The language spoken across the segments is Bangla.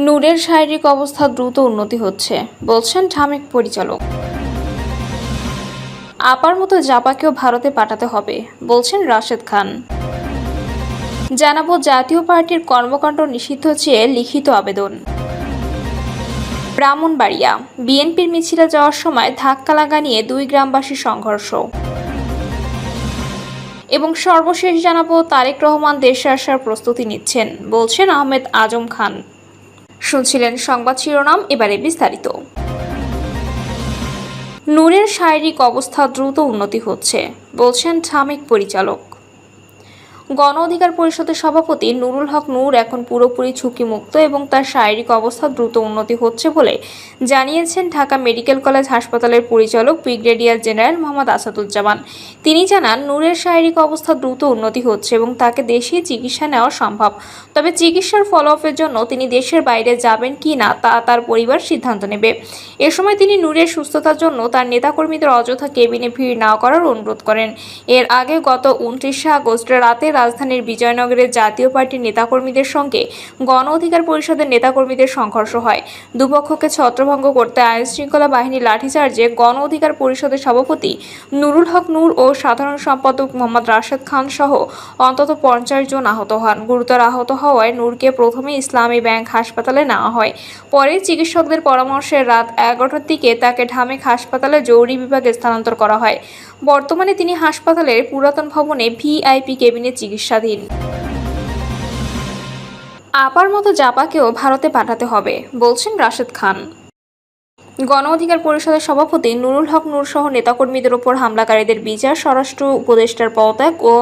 নূরের শারীরিক অবস্থা দ্রুত উন্নতি হচ্ছে, বলছেন ঢামেক পরিচালক। আপার মতো জাপাকেও ভারতে পাঠাতে হবে, বলছেন রাশেদ খান। জানাবো জাতীয় পার্টির কর্মকাণ্ড নিষিদ্ধ চেয়ে লিখিত আবেদন। ব্রাহ্মণবাড়িয়া বিএনপির মিছিলে যাওয়ার সময় ধাক্কা লাগা নিয়ে 2 গ্রামবাসীর সংঘর্ষ। এবং সর্বশেষ জানাবো তারেক রহমান দেশে আসার প্রস্তুতি নিচ্ছেন, বলছেন আহমেদ আজম খান। শুনছিলেন সংবাদ শিরোনাম, এবারে বিস্তারিত। নূরের শারীরিক অবস্থা দ্রুত উন্নতি হচ্ছে, বলছেন ঢামেক পরিচালক। গণ অধিকার পরিষদের সভাপতি নুরুল হক নূর এখন পুরোপুরি ঝুঁকিমুক্ত এবং তার শারীরিক অবস্থা দ্রুত উন্নতি হচ্ছে বলে জানিয়েছেন ঢাকা মেডিকেল কলেজ হাসপাতালের পরিচালক ব্রিগেডিয়ার জেনারেল মোহাম্মদ আসাদুজ্জামান। তিনি জানান, নূরের শারীরিক অবস্থা দ্রুত উন্নতি হচ্ছে এবং তাকে দেশে চিকিৎসা নেওয়া সম্ভব। তবে চিকিৎসার ফলো-আপের জন্য তিনি দেশের বাইরে যাবেন কি না তা তার পরিবার সিদ্ধান্ত নেবে। এ সময় তিনি নূরের সুস্থতার জন্য তার নেতাকর্মীদের অযথা কেবিনে ভিড় না করার অনুরোধ করেন। এর আগে গত 29 আগস্ট রাতে রাজধানীর বিজয়নগরে জাতীয় পার্টির নেতাকর্মীদের সঙ্গে গণ অধিকার পরিষদের নেতাকর্মীদের সংঘর্ষ হয়। দুপক্ষকে ছত্রভঙ্গ করতে আইনশৃঙ্খলা বাহিনীর লাঠিচার্জে গণ অধিকার পরিষদের সভাপতি নুরুল হক নূর ও সাধারণ সম্পাদক মোহাম্মদ রাশেদ খান সহ অন্তত 50 জন আহত হন। গুরুতর আহত হওয়ায় নূরকে প্রথমে ইসলামী ব্যাংক হাসপাতালে নেওয়া হয়। পরে চিকিৎসকদের পরামর্শে রাত 11টার দিকে তাকে ঢামেক হাসপাতালে জরুরি বিভাগে স্থানান্তর করা হয়। বর্তমানে তিনি হাসপাতালের পুরাতন ভবনে ভিআইপি কেবিনে চিকিৎসাধীন। আপার মতো জাপাকেও ভারতে পাঠাতে হবে, বলছেন রাশেদ খান। গণ অধিকার পরিষদের সভাপতি নুরুল হক নূর সহ নেতাকর্মীদের ওপর হামলাকারীদের বিচার, স্বরাষ্ট্র উপদেষ্টার পদত্যাগ ও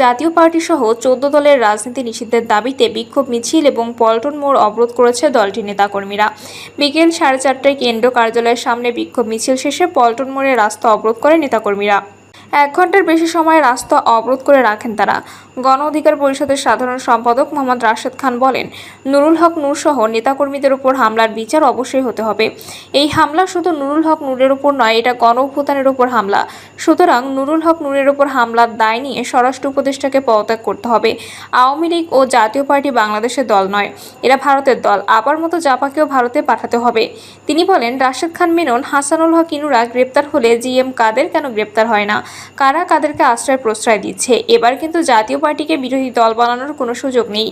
জাতীয় পার্টি সহ 14 দলের রাজনীতি নিষিদ্ধের দাবিতে বিক্ষোভ মিছিল এবং পল্টন মোড় অবরোধ করেছে দলটির নেতাকর্মীরা। বিকেল 4:30টায় কেন্দ্র কার্যালয়ের সামনে বিক্ষোভ মিছিল শেষে পল্টন মোড়ে রাস্তা অবরোধ করে নেতাকর্মীরা। 1 ঘন্টার বেশি সময় রাস্তা অবরোধ করে রাখেন তারা। গণ অধিকার পরিষদের সাধারণ সম্পাদক মোহাম্মদ রাশেদ খান বলেন, নুরুল হক নূর সহ নেতাকর্মীদের উপর হামলার বিচার অবশ্যই হতে হবে। এই হামলা শুধু নুরুল হক নূরের উপর নয়, এটা গণ অভ্যুত্থানের উপর হামলা। সুতরাং নুরুল হক নূরের উপর হামলার দায় নিয়ে স্বরাষ্ট্র উপদেষ্টাকে পদত্যাগ করতে হবে। আওয়ামী লীগ ও জাতীয় পার্টি বাংলাদেশের দল নয়, এরা ভারতের দল। আপার মতো জাপাকেও ভারতে পাঠাতে হবে। তিনি বলেন, রাশেদ খান মেনন, হাসানুল হক ইনুরা গ্রেপ্তার হলে জিএম কাদের কেন গ্রেপ্তার হয় না? কারা কাদেরকে আশ্রয় প্রশ্রয় দিচ্ছে? এবার কিন্তু জাতীয় পার্টিকে বিরোধী দল বানানোর কোনো সুযোগ নেই।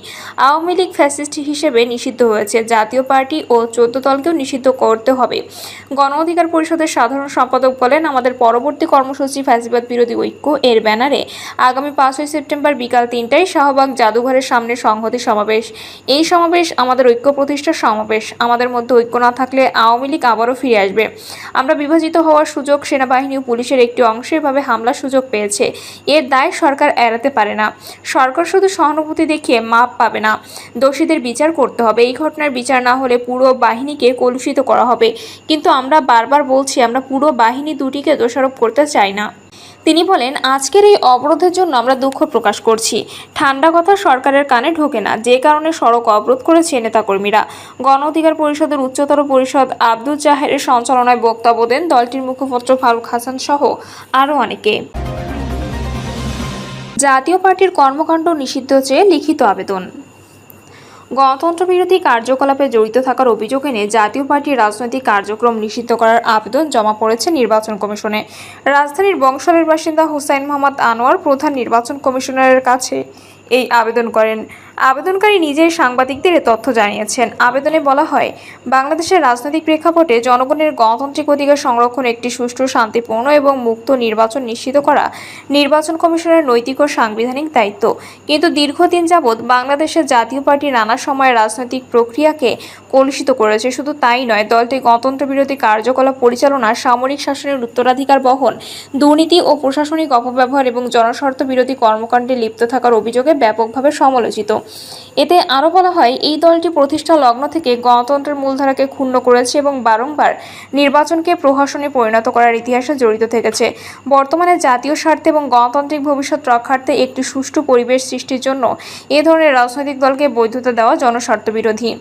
আওয়ামী লীগ ফ্যাসিস্ট হিসেবে নিষিদ্ধ হয়েছে, জাতীয় পার্টি ও 14 দলকেও নিষিদ্ধ করতে হবে। গণ অধিকার পরিষদের সাধারণ সম্পাদক বলেন, আমাদের পরবর্তী কর্মসূচি ফ্যাসিবাদ বিরোধী ঐক্য এর ব্যানারে আগামী 5ই সেপ্টেম্বর বিকাল 3টায় শাহবাগ জাদুঘরের সামনে সংহতি সমাবেশ। এই সমাবেশ আমাদের ঐক্য প্রতিষ্ঠার সমাবেশ। আমাদের মধ্যে ঐক্য না থাকলে আওয়ামী লীগ আবারও ফিরে আসবে। আমরা বিভাজিত হওয়ার সুযোগ সেনাবাহিনী ও পুলিশের একটি অংশ এভাবে হামলার সুযোগ পেয়েছে। এর দায় সরকার এড়াতে পারে না। সরকার শুধু সহানুভূতি দেখিয়ে মাপ পাবে না, দোষীদের বিচার করতে হবে। এই ঘটনার বিচার না হলে পুরো বাহিনীকে কলুষিত করা হবে। কিন্তু আমরা বারবার বলছি, আমরা পুরো বাহিনী দুটিকে দোষারোপ করতে চাই না। তিনি বলেন, আজকের এই অবরোধের জন্য আমরা দুঃখ প্রকাশ করছি। ঠান্ডা কথা সরকারের কানে ঢোকে না, যে কারণে সড়ক অবরোধ করেছে নেতাকর্মীরা। গণ অধিকার পরিষদের উচ্চতর পরিষদ আব্দুল জাহেরের সঞ্চালনায় বক্তব্য দেন দলটির মুখপাত্র ফারুক হাসান সহ আরও অনেকে। জাতীয় পার্টির কর্মকাণ্ড নিষিদ্ধ চেয়ে লিখিত আবেদন। গণতন্ত্র বিরোধী কার্যকলাপে জড়িত থাকার অভিযোগ এনে জাতীয় পার্টির রাজনৈতিক কার্যক্রম নিষিদ্ধ করার আবেদন জমা পড়েছে নির্বাচন কমিশনে। রাজধানীর বংশালের বাসিন্দা হুসাইন মোহাম্মদ আনোয়ার প্রধান নির্বাচন কমিশনারের কাছে এই আবেদন করেন। আবেদনকারী নিজেই সাংবাদিকদের এ তথ্য জানিয়েছেন। আবেদনে বলা হয়, বাংলাদেশের রাজনৈতিক প্রেক্ষাপটে জনগণের গণতান্ত্রিক অধিকার সংরক্ষণ, একটি সুষ্ঠু, শান্তিপূর্ণ এবং মুক্ত নির্বাচন নিশ্চিত করা নির্বাচন কমিশনের নৈতিক ও সাংবিধানিক দায়িত্ব। কিন্তু দীর্ঘদিন যাবৎ বাংলাদেশের জাতীয় পার্টি নানা সময় রাজনৈতিক প্রক্রিয়াকে কলুষিত করেছে। শুধু তাই নয়, দলটি গণতন্ত্র বিরোধী কার্যকলাপ পরিচালনা, সামরিক শাসনের উত্তরাধিকার বহন, দুর্নীতি ও প্রশাসনিক অপব্যবহার এবং জনস্বার্থ বিরোধী কর্মকাণ্ডে লিপ্ত থাকার অভিযোগে ব্যাপকভাবে সমালোচিত। এতে আরও বলা হয়, এই দলটি প্রতিষ্ঠা লগ্ন থেকে গণতন্ত্রের মূলধারাকে ক্ষুণ্ণ করেছে এবং বারংবার নির্বাচনকে প্রহসনে পরিণত করার ইতিহাসে জড়িত থেকেছে। বর্তমানে জাতীয় স্বার্থে এবং গণতান্ত্রিক ভবিষ্যৎ রক্ষার্থে একটি সুষ্ঠু পরিবেশ সৃষ্টির জন্য এ ধরনের রাজনৈতিক দলকে বৈধতা দেওয়া জনস্বার্থ বিরোধী।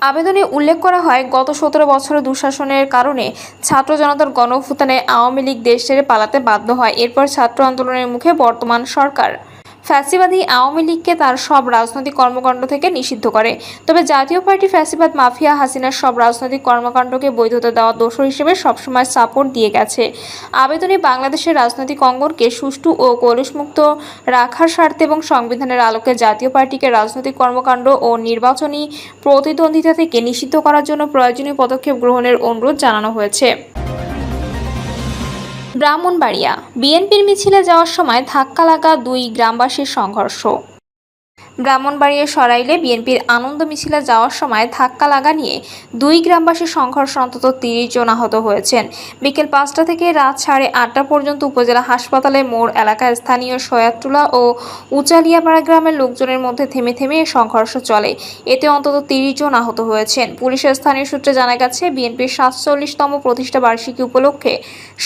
আবেদনে উল্লেখ করা হয়, গত 17 বছরের দুঃশাসনের কারণে ছাত্র জনতার গণ অভ্যুত্থানে আওয়ামী লীগ দেশ ছেড়ে পালাতে বাধ্য হয়। এরপর ছাত্র আন্দোলনের মুখে বর্তমান সরকার ফ্যাসিবাদী আওয়ামী লীগকে তার সব রাজনৈতিক কর্মকাণ্ড থেকে নিষিদ্ধ করে। তবে জাতীয় পার্টি ফ্যাসিবাদ মাফিয়া হাসিনার সব রাজনৈতিক কর্মকাণ্ডকে বৈধতা দেওয়া দোষর হিসেবে সবসময় সাপোর্ট দিয়ে গেছে। আবেদনে বাংলাদেশের রাজনৈতিক অঙ্গনকে সুষ্ঠু ও কলুষমুক্ত রাখার স্বার্থে এবং সংবিধানের আলোকে জাতীয় পার্টিকে রাজনৈতিক কর্মকাণ্ড ও নির্বাচনী প্রতিদ্বন্দ্বিতা থেকে নিষিদ্ধ করার জন্য প্রয়োজনীয় পদক্ষেপ গ্রহণের অনুরোধ জানানো হয়েছে। ব্রাহ্মণবাড়িয়া, বিএনপির মিছিলে যাওয়ার সময় ধাক্কা লাগা 2 গ্রামবাসীর সংঘর্ষ। ব্রাহ্মণবাড়িয়া সরাইলে বিএনপির আনন্দ মিছিলে যাওয়ার সময় ধাক্কা লাগা নিয়ে 2 গ্রামবাসীর সংঘর্ষ অন্তত 30 জন আহত হয়েছেন। বিকেল 5টা থেকে রাত 8:30 পর্যন্ত উপজেলা হাসপাতালের মোড় এলাকায় স্থানীয় সৈয়দটুলা ও উচালিয়াপাড়া গ্রামের লোকজনের মধ্যে থেমে থেমে এই সংঘর্ষ চলে। এতে অন্তত 30 জন আহত হয়েছেন। পুলিশের স্থানীয় সূত্রে জানা গেছে, বিএনপির 47তম প্রতিষ্ঠা বার্ষিকী উপলক্ষে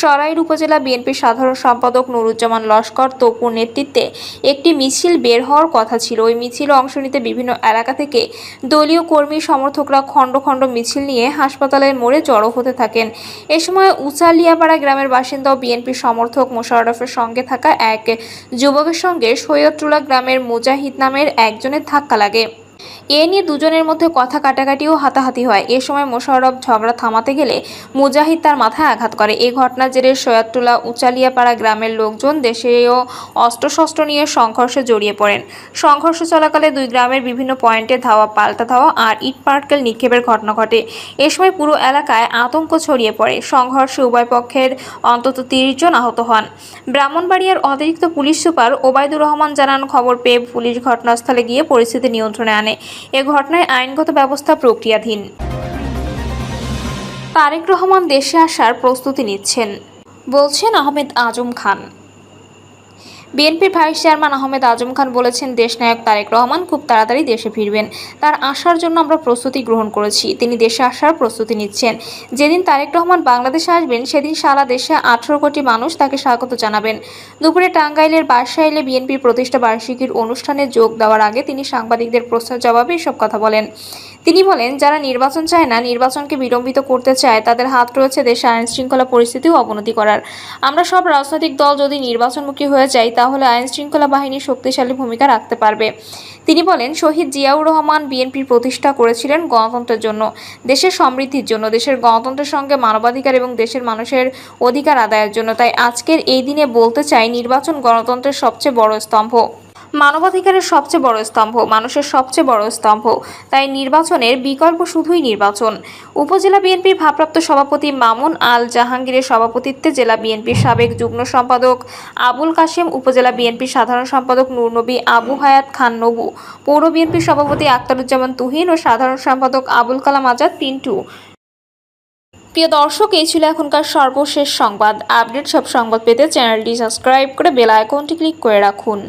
সরাইল উপজেলা বিএনপির সাধারণ সম্পাদক নুরুজ্জামান লস্কর তপুর নেতৃত্বে একটি মিছিল বের হওয়ার কথা ছিল। ওই মিছিলে অংশ নিতে বিভিন্ন এলাকা থেকে দলীয় কর্মী সমর্থকরা খণ্ড খণ্ড মিছিল নিয়ে হাসপাতালের মোড়ে জড়ো হতে থাকেন। এ সময় উচালিয়াপাড়া গ্রামের বাসিন্দা ও বিএনপি সমর্থক মোশাররফের সঙ্গে থাকা এক যুবকের সঙ্গে সৈয়দটুলা গ্রামের মুজাহিদ নামের একজনের ধাক্কা লাগে। এ নিয়ে দুজনের মধ্যে কথা কাটাকাটি ও হাতাহাতি হয়। এ সময় মোশাররফ ঝগড়া থামাতে গেলে মুজাহিদ তার মাথায় আঘাত করে। এই ঘটনার জেরে সৈয়দটুলা উচালিয়াপাড়া গ্রামের লোকজন দেশীয় অস্ত্রশস্ত্র নিয়ে সংঘর্ষে জড়িয়ে পড়েন। সংঘর্ষ চলাকালে 2 গ্রামের বিভিন্ন পয়েন্টে ধাওয়া পাল্টা ধাওয়া আর ইটপাটকেল নিক্ষেপের ঘটনা ঘটে। এ সময় পুরো এলাকায় আতঙ্ক ছড়িয়ে পড়ে। সংঘর্ষে উভয় পক্ষের অন্তত 30 জন আহত হন। ব্রাহ্মণবাড়িয়ার অতিরিক্ত পুলিশ সুপার ওবায়দুর রহমান জানান, খবর পেয়ে পুলিশ ঘটনাস্থলে গিয়ে পরিস্থিতি নিয়ন্ত্রণে আনে। এ ঘটনায় আইনগত ব্যবস্থা প্রক্রিয়াধীন। তারেক রহমান দেশে আসার প্রস্তুতি নিচ্ছেন, বলছেন আহমেদ আজম খান। বিএনপির ভাইস চেয়ারম্যান আহমেদ আজম খান বলেছেন, দেশনায়ক তারেক রহমান খুব তাড়াতাড়ি দেশে ফিরবেন। তার আসার জন্য আমরা প্রস্তুতি গ্রহণ করেছি। তিনি দেশে আসার প্রস্তুতি নিচ্ছেন। যেদিন তারেক রহমান বাংলাদেশে আসবেন সেদিন সারা দেশে 18 কোটি মানুষ তাকে স্বাগত জানাবেন। দুপুরে টাঙ্গাইলের বাসাইলে বিএনপির প্রতিষ্ঠা বার্ষিকীর অনুষ্ঠানে যোগ দেওয়ার আগে তিনি সাংবাদিকদের প্রশ্নের জবাবে এসব কথা বলেন। তিনি বলেন, যারা নির্বাচন চায় না, নির্বাচনকে বিলম্বিত করতে চায়, তাদের হাত রয়েছে দেশে আইন শৃঙ্খলা পরিস্থিতিও অবনতি করার। আমরা সব রাজনৈতিক দল যদি নির্বাচনমুখী হয়ে যাই তাহলে আইন শৃঙ্খলা বাহিনী শক্তিশালী ভূমিকা রাখতে পারবে। তিনি বলেন, শহীদ জিয়াউর রহমান বিএনপির প্রতিষ্ঠা করেছিলেন গণতন্ত্রের জন্য, দেশের সমৃদ্ধির জন্য, দেশের গণতন্ত্রের সঙ্গে মানবাধিকার এবং দেশের মানুষের অধিকার আদায়ের জন্য। তাই আজকের এই দিনে বলতে চাই, নির্বাচন গণতন্ত্রের সবচেয়ে বড় স্তম্ভ, মানবাধিকারের সবচেয়ে বড় স্তম্ভ, মানুষের সবচেয়ে বড় স্তম্ভ। তাই নির্বাচনের বিকল্প শুধুই নির্বাচন। উপজেলা বিএনপির ভারপ্রাপ্ত সভাপতি মামুন আল জাহাঙ্গীরের সভাপতিত্বে জেলা বিএনপির সাবেক যুগ্ম সম্পাদক আবুল কাশেম, উপজেলা বিএনপির সাধারণ সম্পাদক নূরনবী আবু হায়াত খান নবু, পৌর বিএনপির সভাপতি আখতারুজ্জামান তুহিন ও সাধারণ সম্পাদক আবুল কালাম আজাদ পিন্টু। প্রিয় দর্শক, এই ছিল এখনকার সর্বশেষ সংবাদ আপডেট। সব সংবাদ পেতে চ্যানেলটি সাবস্ক্রাইব করে বেল আইকনটি ক্লিক করে রাখুন।